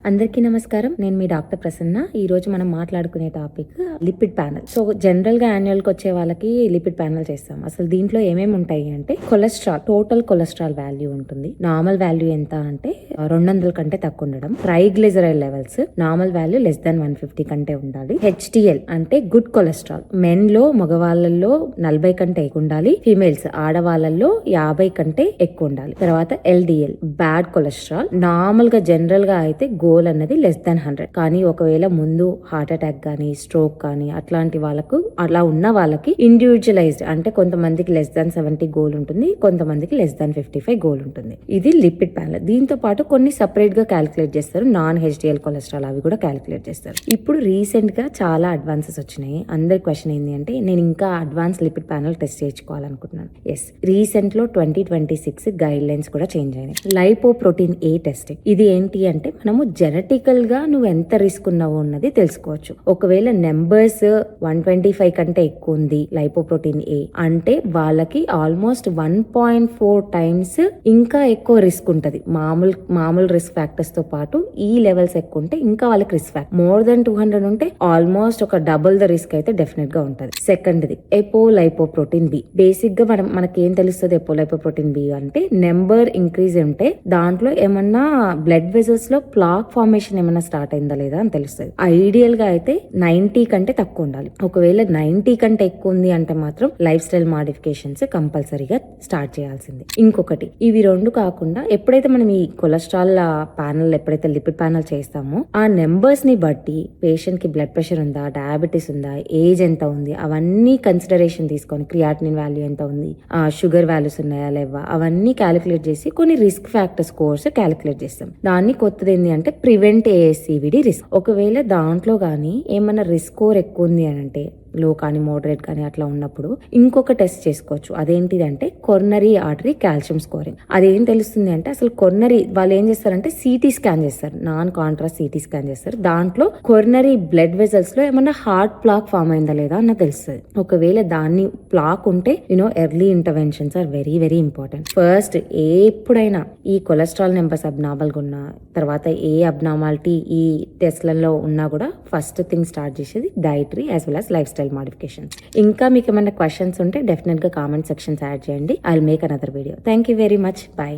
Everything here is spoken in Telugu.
అందరికీ నమస్కారం. నేను మీ డాక్టర్ ప్రసన్న. ఈ రోజు మనం మాట్లాడుకునే topic lipid panel. So general గా యాన్యువల్ కి వచ్చే వాళ్ళకి లిపిడ్ ప్యానెల్ చేస్తాం. అసలు దీంట్లో ఏమేమి ఉంటాయి అంటే కొలెస్ట్రాల్, టోటల్ కొలెస్ట్రాల్ వాల్యూ ఉంటుంది. నార్మల్ వాల్యూ ఎంత అంటే 200 కంటే తక్కువ ఉండడం. Triglyceride levels normal value less than 150 కంటే ఉండాలి. HDL అంటే గుడ్ కొలెస్ట్రాల్, మెన్ లో మగవాళ్ళల్లో 40 కంటే ఎక్కువ ఉండాలి. ఫీమేల్స్ ఆడవాళ్ళల్లో 50 కంటే ఎక్కువ ఉండాలి. తర్వాత LDL బ్యాడ్ కొలెస్ట్రాల్. నార్మల్ గా జనరల్ గా అయితే గోల్ అన్నది లెస్ దాన్ 100. కానీ ఒకవేళ ముందు హార్ట్ అటాక్ గానీ స్ట్రోక్ కానీ అట్లాంటి వాళ్ళకు, అలా ఉన్న వాళ్ళకి ఇండివిజువలైజ్డ్ అంటే కొంతమందికి లెస్ దాన్ 70 గోల్ ఉంటుంది, కొంతమందికి లెస్ దాన్ 55 గోల్ ఉంటుంది. ఇది లిపిడ్ ప్యానెల్. దీంతో పాటు కొన్ని సపరేట్ గా క్యాలిక్యులేట్ చేస్తారు. నాన్ HDL కొలెస్ట్రాల్ అవి కూడా క్యాలిక్యులేట్ చేస్తారు. ఇప్పుడు రీసెంట్ గా చాలా అడ్వాన్సెస్ వచ్చినాయి. అందరి క్వశ్చన్ ఏంటి అంటే నేను ఇంకా అడ్వాన్స్ లిపిడ్ ప్యానెల్ టెస్ట్ చేయించుకోవాలనుకుంటున్నాను. ఎస్, రీసెంట్ లో 2026 గైడ్ లైన్స్ కూడా చేంజ్ అయినాయి. Lipoprotein A testing. ఇది ఏంటి అంటే మనము జెనెటికల్ గా నువ్వు ఎంత రిస్క్ ఉన్నావో ఉన్నది తెలుసుకోవచ్చు. ఒకవేళ నెంబర్స్ 125 కంటే ఎక్కువ ఉంది లైపోప్రోటీన్ A అంటే వాళ్ళకి ఆల్మోస్ట్ 1.4 టైమ్స్ ఇంకా ఎక్కువ రిస్క్ ఉంటది. మామూలు రిస్క్ ఫ్యాక్టర్స్ తో పాటు ఈ లెవెల్స్ ఎక్కువ ఉంటే ఇంకా వాళ్ళకి రిస్క్ ఫ్యాక్టర్. మోర్ దెన్ 200 ఉంటే ఆల్మోస్ట్ ఒక డబుల్ ద రిస్క్ అయితే డెఫినెట్ గా ఉంటది. సెకండ్ది ఎపోలైపోప్రోటీన్ B. బేసిక్ గా మనకేం తెలుస్తుంది ఎపోలైపోప్రోటీన్ B అంటే నెంబర్ ఇంక్రీజ్ ఉంటే దాంట్లో ఏమన్నా బ్లడ్ వెజల్స్ లో ప్లాక్ ఫార్మేషన్ ఏమైనా స్టార్ట్ అయిందా లేదా అని తెలుస్తుంది. ఐడియల్ గా అయితే 90 కంటే తక్కువ ఉండాలి. ఒకవేళ 90 కంటే ఎక్కువ ఉంది అంటే మాత్రం లైఫ్ స్టైల్ మాడిఫికేషన్స్ కంపల్సరీగా స్టార్ట్ చేయాల్సింది. ఇంకొకటి, ఇవి రెండు కాకుండా ఎప్పుడైతే మనం ఈ కొలెస్ట్రాల్ ప్యానల్, ఎప్పుడైతే లిపిడ్ ప్యానల్ చేస్తామో ఆ నెంబర్స్ ని బట్టి పేషెంట్ కి బ్లడ్ ప్రెషర్ ఉందా, డయాబెటీస్ ఉందా, ఏజ్ ఎంత ఉంది, అవన్నీ కన్సిడరేషన్ తీసుకొని క్రియాటినిన్ వాల్యూ ఎంత ఉంది, షుగర్ వాల్యూస్ ఉన్నాయా లేవా, అవన్నీ క్యాలిక్యులేట్ చేసి కొన్ని రిస్క్ ఫ్యాక్టర్ స్కోర్స్ క్యాలిక్యులేట్ చేస్తాం. దాన్ని కొత్తది ఏంటి అంటే ప్రివెంట్ ASCVD రిస్క్. ఒకవేళ దాంట్లో గానీ ఏమన్నా రిస్క్ స్కోర్ ఎక్కువ ఉంది అని అంటే, లో కానీ మోడరేట్ కానీ అట్లా ఉన్నప్పుడు ఇంకొక టెస్ట్ చేసుకోవచ్చు. అదేంటిది అంటే కొర్నరీ ఆర్టరీ కాల్షియం స్కోరింగ్. అదేం తెలుస్తుంది అంటే అసలు కొర్నరీ వాళ్ళు ఏం చేస్తారంటే సిటీ స్కాన్ చేస్తారు, నాన్ కాంట్రాస్ట్ సిటీ స్కాన్ చేస్తారు. దాంట్లో కొర్నరీ బ్లడ్ వెజల్స్ లో ఏమన్నా హార్ట్ ప్లాక్ ఫామ్ అయిందా లేదా అన్న తెలుస్తుంది. ఒకవేళ దాన్ని ప్లాక్ ఉంటే early interventions are very very important. First ఎప్పుడైనా ఈ కొలెస్ట్రాల్ నెంబర్స్ అబ్నార్మల్ గా ఉన్నా, తర్వాత ఏ అబ్నార్మాలిటీ ఈ టెస్ట్లలో ఉన్నా కూడా ఫస్ట్ థింగ్ స్టార్ట్ చేసేది dietary as well as life style modifications. ఇంకా మీకు ఏమైనా క్వశ్చన్స్ ఉంటే డెఫినెట్ గా కామెంట్ సెక్షన్స్ యాడ్ చేయండి. I will make another video. Thank you very much. By.